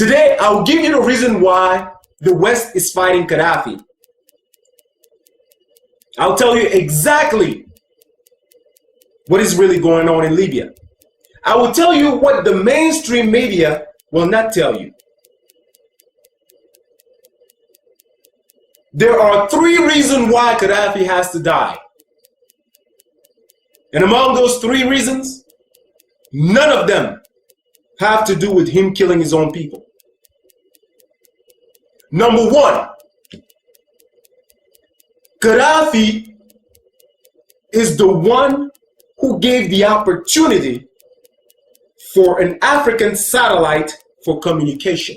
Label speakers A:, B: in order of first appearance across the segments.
A: Today, I'll give you the reason why the West is fighting Gaddafi. I'll tell you exactly what is really going on in Libya. I will tell you what the mainstream media will not tell you. There are 3 reasons why Gaddafi has to die. And among those 3 reasons, none of them have to do with him killing his own people. Number 1, Gaddafi is the one who gave the opportunity for an African satellite for communication.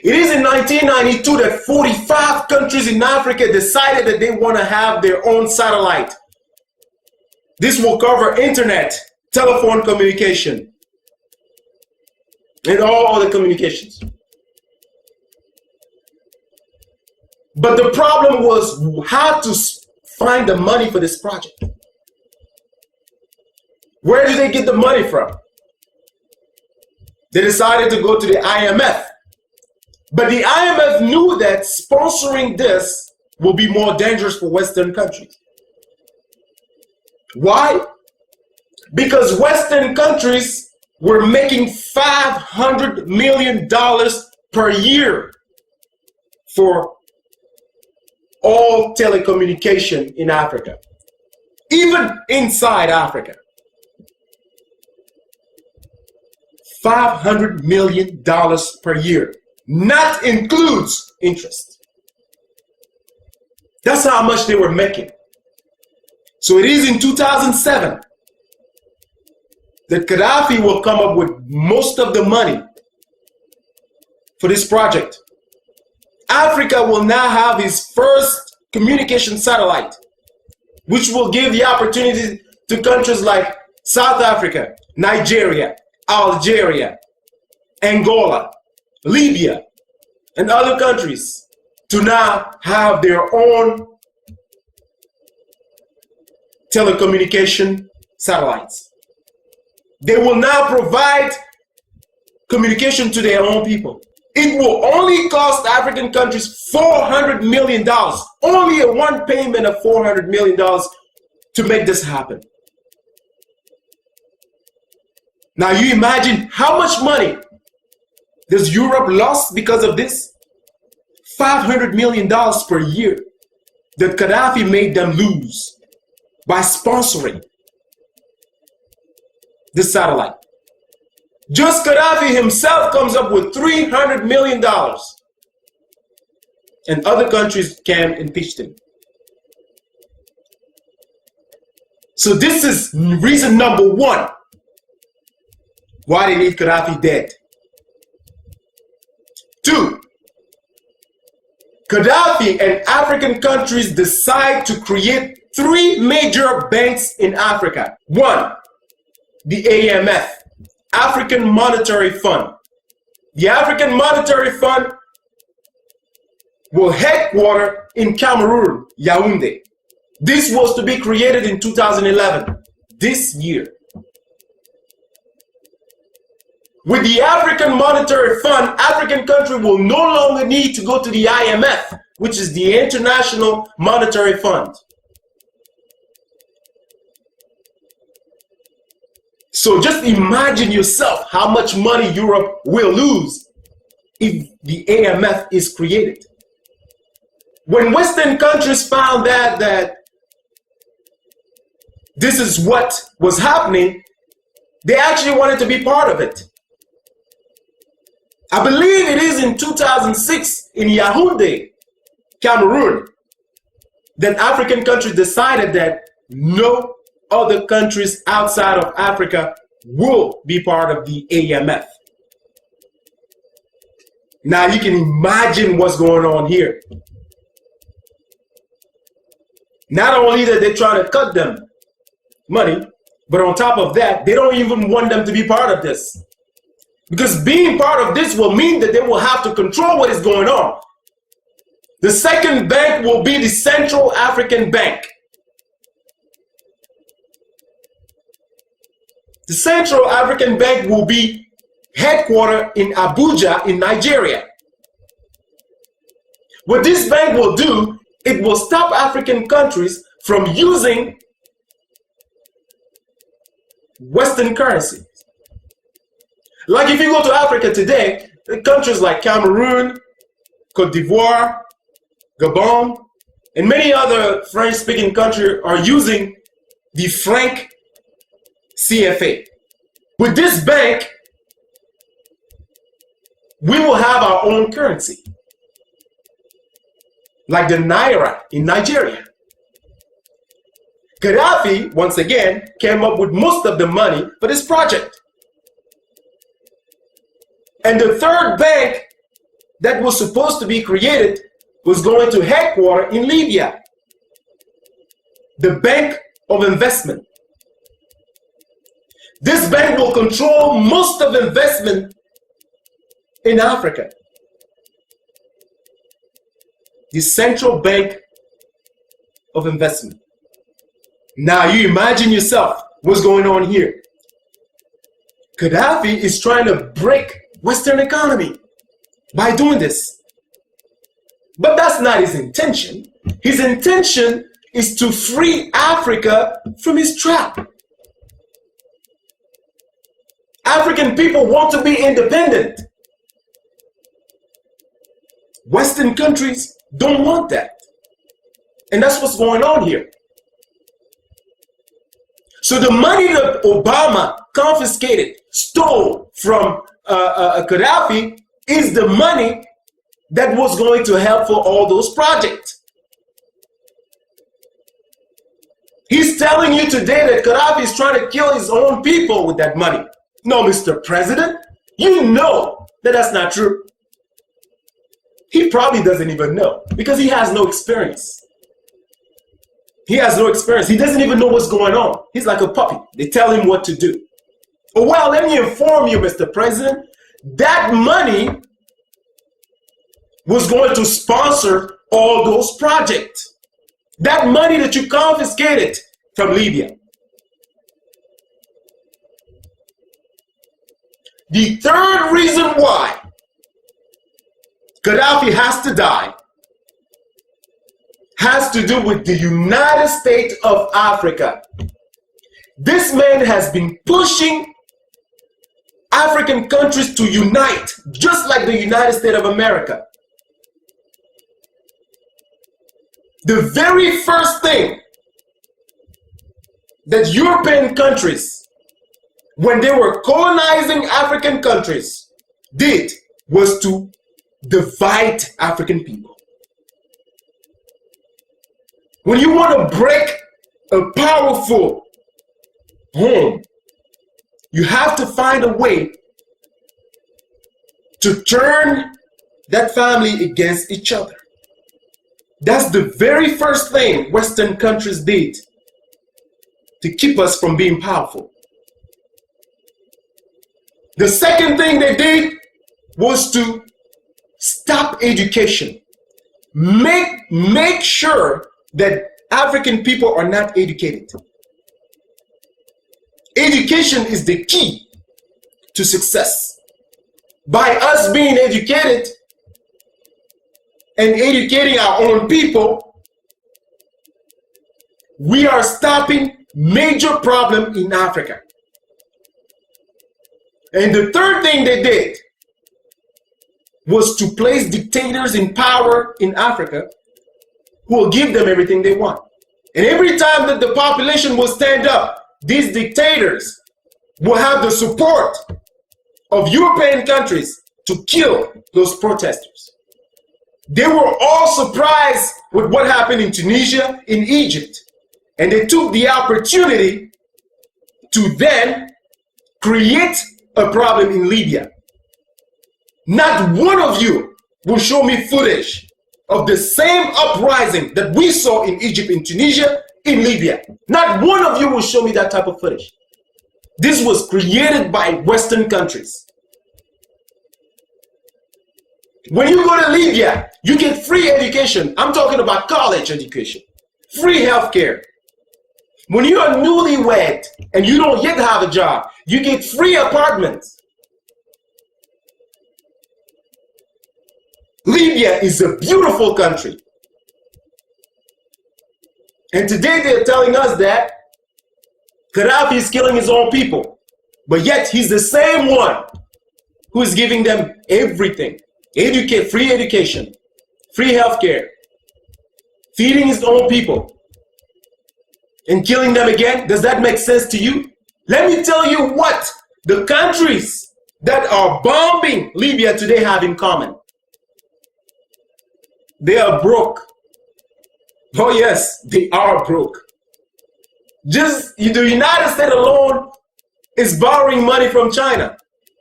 A: It is in 1992 that 45 countries in Africa decided that they want to have their own satellite. This will cover internet, telephone communication, and all other communications. But the problem was how to find the money for this project. Where did they get the money from? They decided to go to the IMF. But the IMF knew that sponsoring this will be more dangerous for Western countries. Why? Because Western countries were making $500 million per year for all telecommunication in Africa, even inside Africa. $500 million per year. Not includes interest. That's how much they were making. So it is in 2007 that Gaddafi will come up with most of the money for this project. Africa will now have his first communication satellite, which will give the opportunity to countries like South Africa, Nigeria, Algeria, Angola, Libya, and other countries to now have their own telecommunication satellites. They will now provide communication to their own people. It will only cost African countries $400 million, only a one payment of $400 million to make this happen. Now you imagine how much money does Europe lost because of this? $500 million per year that Gaddafi made them lose by sponsoring this satellite. Just Gaddafi himself comes up with $300 million, and other countries can impeach him. So this is reason number 1 why they need Gaddafi dead. 2, Gaddafi and African countries decide to create 3 major banks in Africa. 1, the AMF, African Monetary Fund. The African Monetary Fund will headquarter in Cameroon, Yaoundé. This was to be created in 2011, this year. With the African Monetary Fund, African countries will no longer need to go to the IMF, which is the International Monetary Fund. So just imagine yourself how much money Europe will lose if the AMF is created. When Western countries found that this is what was happening, they actually wanted to be part of it. I believe it is in 2006 in Yaoundé, Cameroon, that African countries decided that no other countries outside of Africa will be part of the AMF. Now you can imagine what's going on here. Not only that they're trying to cut them money, but on top of that, they don't even want them to be part of this. Because being part of this will mean that they will have to control what is going on. The second bank will be the Central African Bank. The Central African Bank will be headquartered in Abuja in Nigeria. What this bank will do, it will stop African countries from using Western currency. Like if you go to Africa today, countries like Cameroon, Cote d'Ivoire, Gabon, and many other French-speaking countries are using the franc CFA. With this bank, we will have our own currency, like the Naira in Nigeria. Gaddafi, once again, came up with most of the money for this project. And the third bank that was supposed to be created was going to headquarter in Libya, the Bank of Investment. This bank will control most of investment in Africa. The Central Bank of Investment. Now you imagine yourself what's going on here. Gaddafi is trying to break Western economy by doing this. But that's not his intention. His intention is to free Africa from his trap. African people want to be independent. Western countries don't want that. And that's what's going on here. So the money that Obama confiscated, stole from Gaddafi is the money that was going to help for all those projects. He's telling you today that Gaddafi is trying to kill his own people with that money. No, Mr. President, you know that that's not true. He probably doesn't even know because he has no experience. He has no experience. He doesn't even know what's going on. He's like a puppy. They tell him what to do. Oh, well, let me inform you, Mr. President, that money was going to sponsor all those projects. That money that you confiscated from Libya. The third reason why Gaddafi has to die has to do with the United States of Africa. This man has been pushing African countries to unite, just like the United States of America. The very first thing that European countries, when they were colonizing African countries, did was to divide African people. When you want to break a powerful home, you have to find a way to turn that family against each other. That's the very first thing Western countries did to keep us from being powerful. The second thing they did was to stop education. Make sure that African people are not educated. Education is the key to success. By us being educated and educating our own people, we are stopping major problems in Africa. And the third thing they did was to place dictators in power in Africa who will give them everything they want. And every time that the population will stand up, these dictators will have the support of European countries to kill those protesters. They were all surprised with what happened in Tunisia, in Egypt, and they took the opportunity to then create a problem in Libya. Not one of you will show me footage of the same uprising that we saw in Egypt, in Tunisia, in Libya. Not one of you will show me that type of footage. This was created by Western countries. When you go to Libya, you get free education. I'm talking about college education, free healthcare. When you are newlywed and you don't yet have a job, you get free apartments. Libya is a beautiful country. And today they're telling us that Gaddafi is killing his own people. But yet he's the same one who is giving them everything. Free education, free healthcare, feeding his own people, and killing them again. Does that make sense to you? Let me tell you what the countries that are bombing Libya today have in common. They are broke. Oh yes, they are broke. Just the United States alone is borrowing money from China.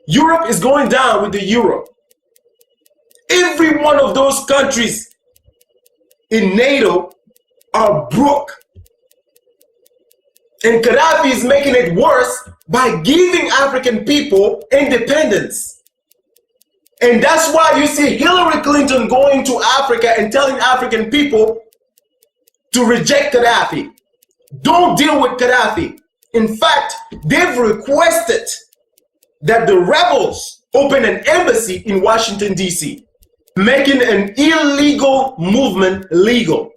A: Europe is going down with the euro. Every one of those countries in NATO are broke. And Gaddafi is making it worse by giving African people independence. And that's why you see Hillary Clinton going to Africa and telling African people to reject Gaddafi. Don't deal with Gaddafi. In fact, they've requested that the rebels open an embassy in Washington, D.C., making an illegal movement legal.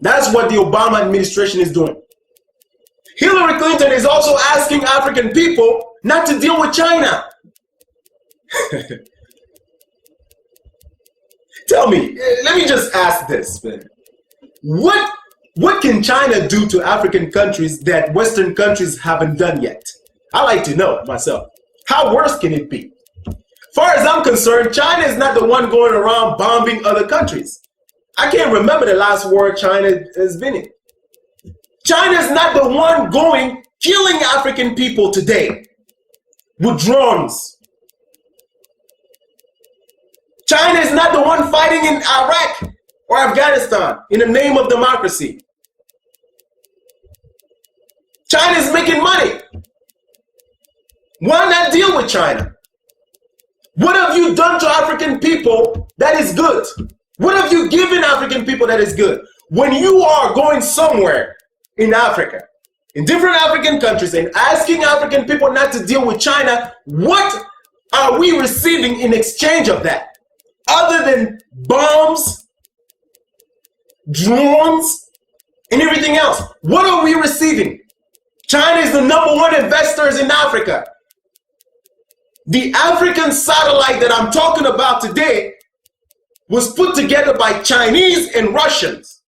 A: That's what the Obama administration is doing. Hillary Clinton is also asking African people not to deal with China. Tell me, let me just ask this, man. What can China do to African countries that Western countries haven't done yet? I like to know myself. How worse can it be? Far as I'm concerned, China is not the one going around bombing other countries. I can't remember the last war China has been in. China is not the one going killing African people today with drones. China is not the one fighting in Iraq or Afghanistan in the name of democracy. China is making money. Why not deal with China? What have you done to African people that is good? What have you given African people that is good? When you are going somewhere in Africa, in different African countries, and asking African people not to deal with China, what are we receiving in exchange of that? Other than bombs, drones, and everything else. What are we receiving? China is the #1 investors in Africa. The African satellite that I'm talking about today was put together by Chinese and Russians.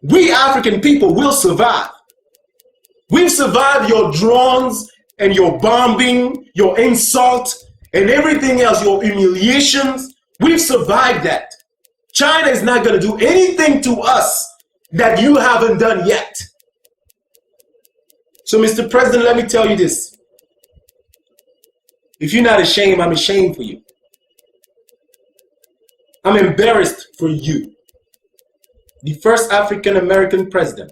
A: We African people will survive. We've survived your drones and your bombing, your insult, and everything else, your humiliations. We've survived that. China is not going to do anything to us that you haven't done yet. So, Mr. President, let me tell you this. If you're not ashamed, I'm ashamed for you. I'm embarrassed for you. The first African American president.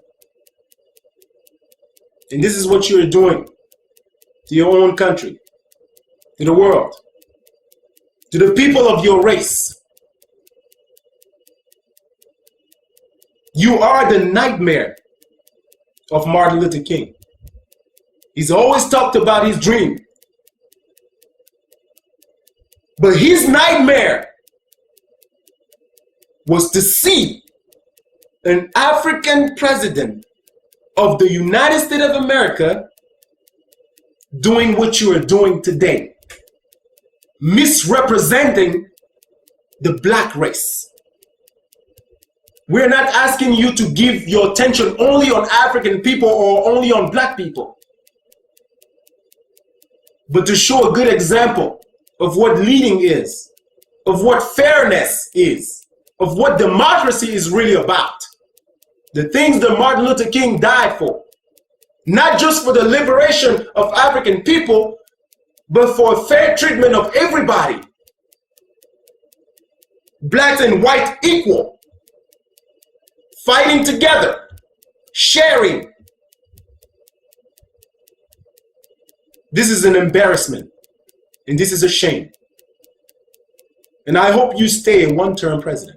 A: And this is what you're doing to your own country, to the world, to the people of your race. You are the nightmare of Martin Luther King. He's always talked about his dream. But his nightmare was to see an African president of the United States of America doing what you are doing today, misrepresenting the black race. We're not asking you to give your attention only on African people or only on black people, but to show a good example of what leading is, of what fairness is, of what democracy is really about. The things that Martin Luther King died for. Not just for the liberation of African people, but for fair treatment of everybody. Blacks and white equal. Fighting together. Sharing. This is an embarrassment. And this is a shame. And I hope you stay a one-term president.